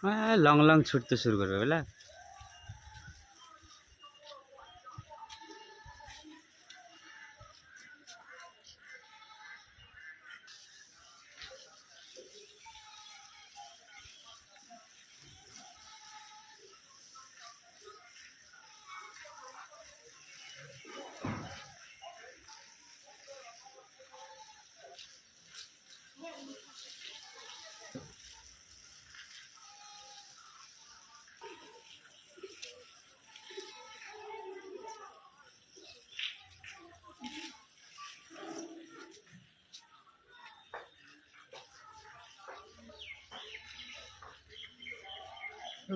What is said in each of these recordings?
হ্যাঁ, long long ছুটতে শুরু করবে বুঝলা।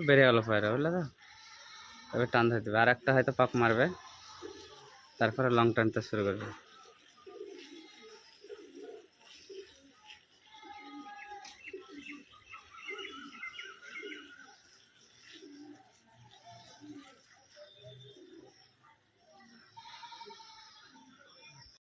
বেড়ে গেল পায়রা বুঝলা তো। এবার টান ধরতে হবে, আর একটা হয়তো পাক মারবে, তারপরে লং টানতে শুরু করবে।